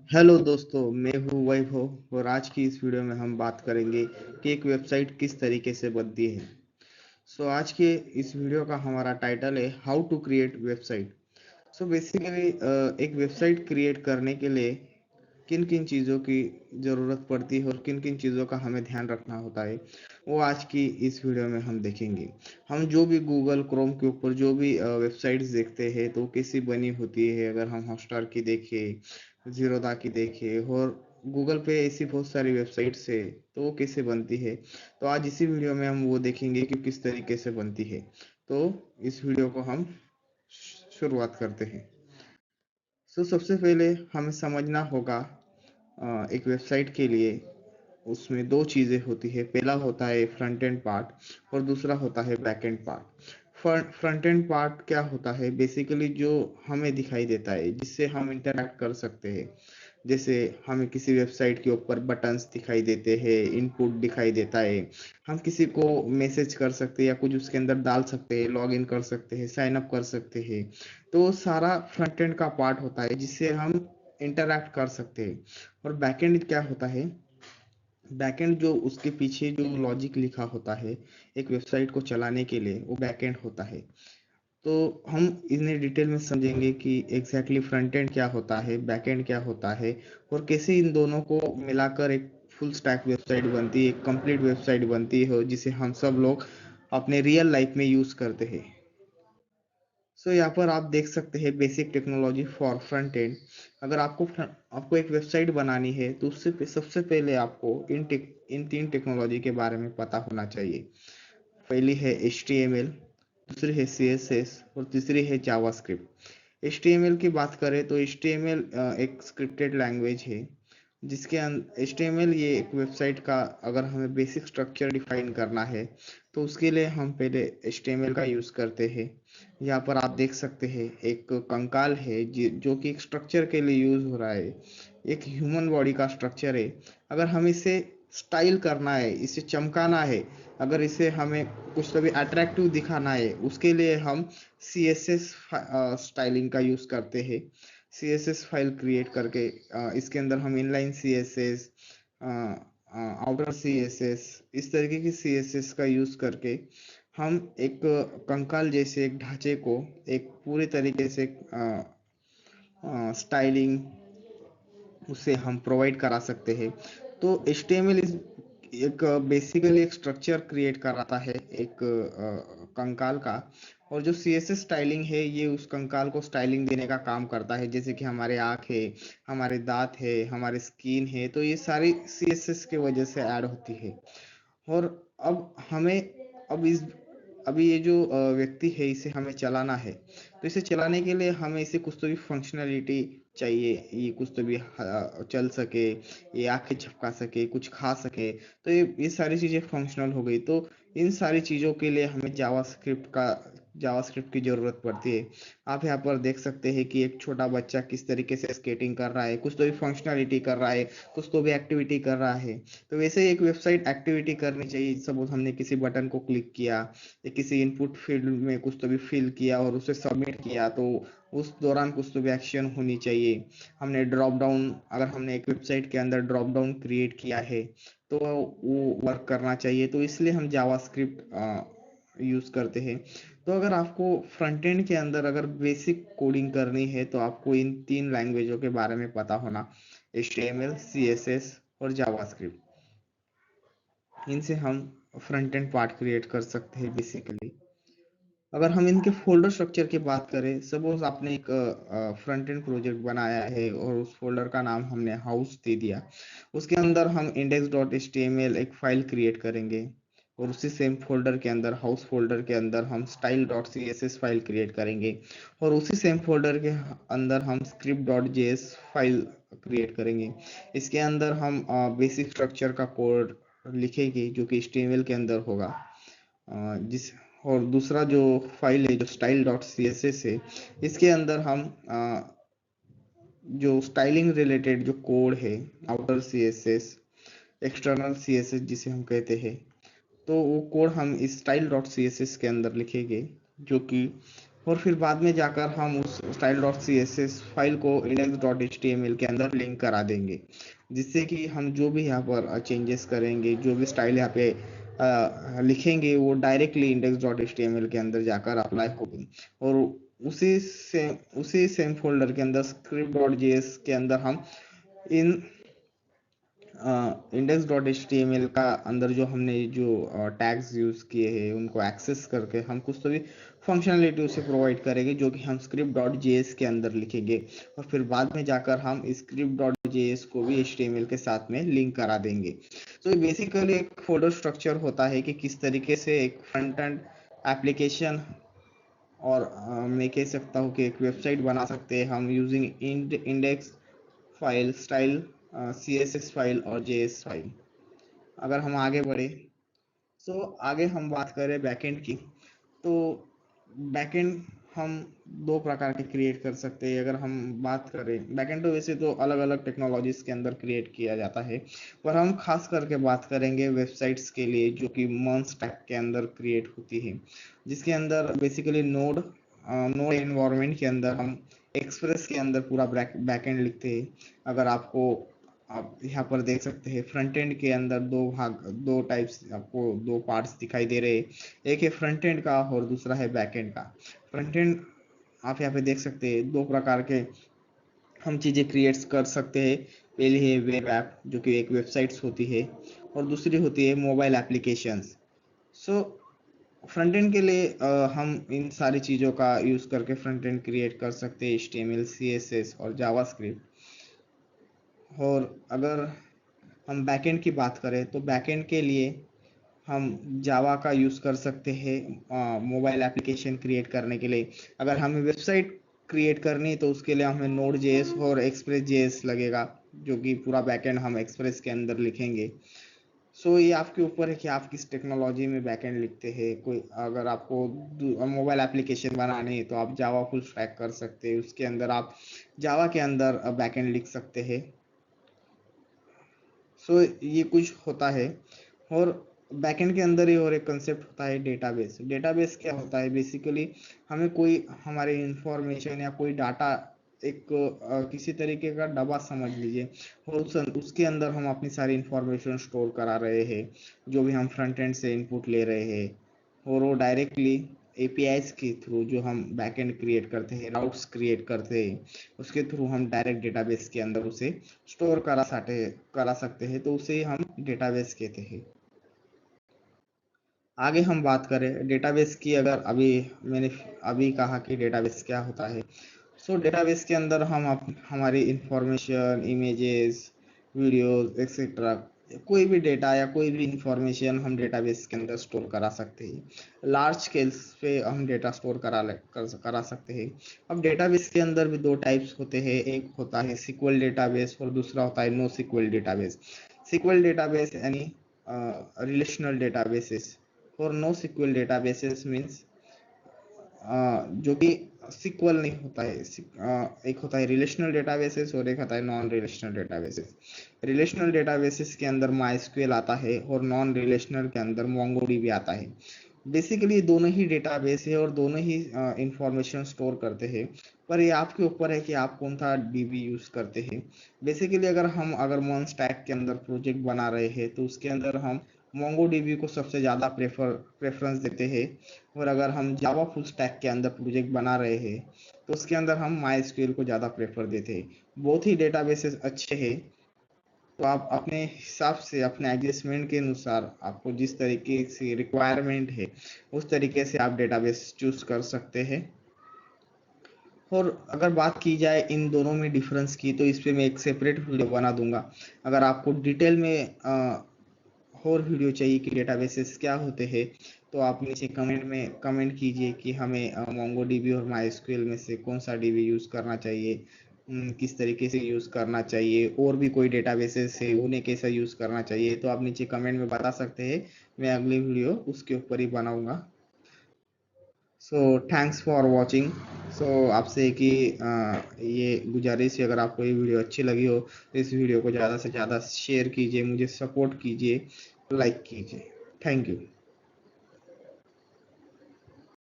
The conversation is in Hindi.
हेलो दोस्तों, मैं हूँ वैभव और आज की इस वीडियो में हम बात करेंगे कि एक वेबसाइट किस तरीके से बनती है। आज के इस वीडियो का हमारा टाइटल है how to create website. Basically एक वेबसाइट क्रिएट करने के लिए किन किन चीज़ों की ज़रूरत पड़ती है और किन किन चीज़ों का हमें ध्यान रखना होता है, वो आज की इस वीडियो में हम देखेंगे। हम जो भी गूगल क्रोम के ऊपर जो भी वेबसाइट्स देखते हैं तो कैसी बनी होती है, अगर हम हॉटस्टार की देखें, ज़ीरोधा की देखें और गूगल पे ऐसी बहुत सारी वेबसाइट्स है, तो वो कैसे बनती है। तो आज इसी वीडियो में हम वो देखेंगे कि किस तरीके से बनती है। तो इस वीडियो को हम शुरुआत करते हैं। सबसे पहले हमें समझना होगा एक वेबसाइट के लिए उसमें दो चीज़ें होती है। पहला होता है फ्रंट एंड पार्ट और दूसरा होता है back and part. Front end part क्या होता है? बेसिकली जो हमें दिखाई देता है, जिससे हम इंटरैक्ट कर सकते हैं। जैसे हमें किसी वेबसाइट के ऊपर बटन्स दिखाई देते हैं, इनपुट दिखाई देता है, हम किसी को मैसेज कर सकते हैं या कुछ उसके अंदर डाल सकते हैं, लॉग इन कर सकते हैं, साइन अप कर सकते हैं। तो सारा फ्रंट एंड का पार्ट होता है जिससे हम इंटरैक्ट कर सकते हैं। और बैक एंड क्या होता है? बैकएंड जो उसके पीछे जो लॉजिक लिखा होता है एक वेबसाइट को चलाने के लिए, वो बैकएंड होता है। तो हम इन्हें डिटेल में समझेंगे कि एग्जैक्टली फ्रंट एंड क्या होता है, बैकएंड क्या होता है और कैसे इन दोनों को मिलाकर एक फुल स्टैक वेबसाइट बनती है, एक कंप्लीट वेबसाइट बनती है जिसे हम सब लोग अपने रियल लाइफ में यूज करते हैं। यहाँ पर आप देख सकते हैं basic technology for front end. अगर आपको एक वेबसाइट बनानी है तो सबसे पहले आपको इन तीन टेक्नोलॉजी के बारे में पता होना चाहिए। पहली है HTML, दूसरी है CSS और तीसरी है जावास्क्रिप्ट। HTML की बात करें तो HTML एक स्क्रिप्टेड लैंग्वेज है जिसके HTML ये एक वेबसाइट का अगर हमें बेसिक स्ट्रक्चर डिफाइन करना है तो उसके लिए हम पहले HTML का यूज़ करते हैं। यहाँ पर आप देख सकते हैं एक कंकाल है जो कि एक स्ट्रक्चर के लिए यूज़ हो रहा है। एक ह्यूमन बॉडी का स्ट्रक्चर है। अगर हम इसे स्टाइल करना है, इसे चमकाना है, अगर इसे हमें कुछ तो भी अट्रैक्टिव दिखाना है, उसके लिए हम CSS स्टाइलिंग का यूज़ करते हैं। CSS फाइल क्रिएट करके इसके अंदर हम इनलाइन CSS, आउटर CSS, इस तरीके की CSS का यूज़ करके हम एक कंकाल जैसे एक ढांचे को एक पूरी तरीके से स्टाइलिंग उसे हम प्रोवाइड करा सकते हैं। तो HTML इस एक बेसिकली एक स्ट्रक्चर क्रिएट कराता है एक कंकाल का। और जो CSS स्टाइलिंग है ये उस कंकाल को स्टाइलिंग देने का काम करता है, जैसे कि हमारे आँख है, हमारे दांत है, हमारे स्किन है, तो ये सारी CSS के वजह से ऐड होती है। और अब हमें अब इस अभी ये जो व्यक्ति है इसे हमें चलाना है, तो इसे चलाने के लिए हमें इसे कुछ तो भी फंक्शनैलिटी चाहिए। ये कुछ तो भी चल सके, ये आंखें झपका सके, कुछ खा सके, तो ये सारी चीज़ें फंक्शनल हो गई। तो इन सारी चीज़ों के लिए हमें जावास्क्रिप्ट की ज़रूरत पड़ती है। आप यहाँ पर देख सकते हैं कि एक छोटा बच्चा किस तरीके से स्केटिंग कर रहा है, कुछ तो भी फंक्शनैलिटी कर रहा है, कुछ तो भी एक्टिविटी कर रहा है। तो वैसे ही एक वेबसाइट एक्टिविटी करनी चाहिए। सपोज हमने किसी बटन को क्लिक किया या किसी इनपुट फील्ड में कुछ तो भी फिल किया और उसे सबमिट किया, तो उस दौरान कुछ तो भी एक्शन होनी चाहिए। हमने ड्रॉप डाउन अगर हमने एक वेबसाइट के अंदर ड्रॉप डाउन क्रिएट किया है तो वो वर्क करना चाहिए, तो इसलिए हम जावास्क्रिप्ट यूज़ करते हैं। तो अगर आपको फ्रंट एंड के अंदर अगर बेसिक कोडिंग करनी है तो आपको इन तीन लैंग्वेजों के बारे में पता होना, HTML, CSS और जावास्क्रिप्ट। इनसे हम फ्रंट एंड पार्ट क्रिएट कर सकते हैं बेसिकली। अगर हम इनके फोल्डर स्ट्रक्चर की बात करें, सपोज आपने एक फ्रंट एंड प्रोजेक्ट बनाया है और उस फोल्डर का नाम हमने हाउस दे दिया। उसके अंदर हम index.html एक फाइल क्रिएट करेंगे और उसी सेम फोल्डर के अंदर, हाउस फोल्डर के अंदर, हम style.css फाइल क्रिएट करेंगे और उसी सेम फोल्डर के अंदर हम script.js फाइल क्रिएट करेंगे। इसके अंदर हम बेसिक स्ट्रक्चर का कोड लिखेंगे जो कि HTML के अंदर होगा। जिस और दूसरा जो फाइल है जो style.css है, इसके अंदर हम जो स्टाइलिंग रिलेटेड जो कोड है, आउटर CSS, एक्सटर्नल CSS जिसे हम कहते हैं, तो वो कोड हम इस style.css के अंदर लिखेंगे जो कि और फिर बाद में जाकर हम उस style.css फाइल को index.html के अंदर लिंक करा देंगे, जिससे कि हम जो भी यहाँ पर चेंजेस करेंगे, जो भी स्टाइल यहाँ पे लिखेंगे, वो डायरेक्टली index.html के अंदर जाकर अप्लाई होगी। और उसी सेम फोल्डर के अंदर script.js के अंदर हम इन index.html का अंदर जो हमने जो टैग्स यूज किए हैं उनको एक्सेस करके हम कुछ तो भी फंक्शनलिटी उसे प्रोवाइड करेंगे, जो कि हम script.js के अंदर लिखेंगे। और फिर बाद में जाकर हम script.js को भी html के साथ में लिंक करा देंगे। तो बेसिकली एक फोल्डर स्ट्रक्चर होता है कि किस तरीके से एक फ्रंट एंड एप्लीकेशन और मैं कह सकता हूँ कि एक वेबसाइट बना सकते हैं हम using index file, style, CSS file और JS फाइल। अगर हम आगे बढ़े, तो आगे हम बात करें बैकएंड की, तो बैकएंड हम दो प्रकार के क्रिएट कर सकते हैं। अगर हम बात करें बैकएंड, तो वैसे तो अलग अलग टेक्नोलॉजीज के अंदर क्रिएट किया जाता है, पर हम खास करके बात करेंगे वेबसाइट्स के लिए, जो कि MERN स्टैक के अंदर क्रिएट होती है, जिसके अंदर बेसिकली नोड एनवायरनमेंट के अंदर हम एक्सप्रेस के अंदर पूरा बैकएंड लिखते हैं। अगर आप यहाँ पर देख सकते हैं, फ्रंट एंड के अंदर दो टाइप्स, आपको दो पार्ट्स दिखाई दे रहे हैं। एक है फ्रंट एंड का और दूसरा है बैक एंड का। फ्रंट एंड आप यहाँ पे देख सकते हैं, दो प्रकार के हम चीज़ें क्रिएट कर सकते हैं। पहली है वेब ऐप, जो कि एक वेबसाइट्स होती है, और दूसरी होती है mobile applications. So front end के लिए हम इन सारी चीज़ों का यूज़ करके फ्रंट एंड क्रिएट कर सकते हैं, HTML, CSS और जावास्क्रिप्ट। और अगर हम बैकएंड की बात करें, तो बैकएंड के लिए हम जावा का यूज़ कर सकते हैं मोबाइल एप्लीकेशन क्रिएट करने के लिए। अगर हमें वेबसाइट क्रिएट करनी है, तो उसके लिए हमें Node.js और Express.js लगेगा, जो कि पूरा बैकएंड हम एक्सप्रेस के अंदर लिखेंगे। सो ये आपके ऊपर है कि आप किस टेक्नोलॉजी में बैकएंड लिखते हैं। कोई अगर आपको मोबाइल एप्लीकेशन बनानी है, तो आप जावा फुल स्टैक कर सकते हैं, उसके अंदर आप जावा के अंदर बैकएंड लिख सकते हैं। सो ये कुछ होता है। और बैकएंड के अंदर ही और एक कंसेप्ट होता है डेटाबेस। डेटाबेस क्या होता है? बेसिकली हमें कोई हमारे इंफॉर्मेशन या कोई डाटा, एक किसी तरीके का डब्बा समझ लीजिए, और उसके अंदर हम अपनी सारी इंफॉर्मेशन स्टोर करा रहे हैं, जो भी हम फ्रंट एंड से इनपुट ले रहे हैं, और वो डायरेक्टली APIs के थ्रू जो हम बैकएंड क्रिएट करते हैं, राउट्स क्रिएट करते हैं, उसके थ्रू हम डायरेक्ट डेटाबेस के अंदर उसे स्टोर करा सकते हैं, तो उसे हम डेटाबेस कहते हैं। आगे हम बात करें डेटाबेस की। अगर मैंने अभी कहा कि डेटाबेस क्या होता है, सो डेटाबेस के अंदर हम हमारी इंफॉर्मेशन, इमेजेस, वीडियोस एक्सेट्रा, कोई भी डेटा या कोई भी इंफॉर्मेशन हम डेटाबेस के अंदर स्टोर करा सकते हैं। लार्ज स्केल्स पे हम डेटा स्टोर करा सकते हैं। अब डेटाबेस के अंदर भी दो टाइप्स होते हैं, एक होता है SQL डेटाबेस और दूसरा होता है NoSQL डेटाबेस। SQL डेटाबेस यानी रिलेशनल डेटाबेसेस, और NoSQL डेटाबेसेस मीन्स जो कि सिक्वल नहीं होता है। एक होता है रिलेशनल डेटाबेसेस और एक होता है non relational databases. Relational databases के अंदर MySQL आता है और नॉन रिलेशनल के अंदर MongoDB आता है। बेसिकली दोनों ही डेटाबेस है और दोनों ही इंफॉर्मेशन स्टोर करते हैं, पर ये आपके ऊपर है कि आप कौन सा DB यूज करते हैं। बेसिकली अगर MERN स्टैक के अंदर प्रोजेक्ट बना रहे हैं, तो उसके अंदर हम MongoDB को सबसे ज़्यादा प्रेफरेंस देते हैं। और अगर हम जावा फुल स्टैक के अंदर प्रोजेक्ट बना रहे हैं, तो उसके अंदर हम MySQL को ज़्यादा प्रेफर देते हैं। बहुत ही डेटाबेसेस अच्छे हैं, तो आप अपने हिसाब से, अपने एडजस्टमेंट के अनुसार, आपको जिस तरीके से रिक्वायरमेंट है, उस तरीके से आप डेटाबेस चूज कर सकते हैं। और अगर बात की जाए इन दोनों में डिफरेंस की, तो इस पे मैं एक सेपरेट वीडियो बना दूंगा। अगर आपको डिटेल में और वीडियो चाहिए कि डेटाबेसेस क्या होते हैं, तो आप नीचे कमेंट में कमेंट कीजिए कि हमें MongoDB और MySQL में से कौन सा DB यूज़ करना चाहिए, किस तरीके से यूज़ करना चाहिए, और भी कोई डेटाबेसेस है उन्हें कैसा यूज़ करना चाहिए, तो आप नीचे कमेंट में बता सकते हैं। मैं अगली वीडियो उसके ऊपर ही बनाऊंगा। So thanks for watching. So आपसे कि ये गुजारिश है, अगर आपको ये वीडियो अच्छी लगी हो, तो इस वीडियो को ज़्यादा से ज़्यादा शेयर कीजिए, मुझे सपोर्ट कीजिए, लाइक कीजिए। Thank you.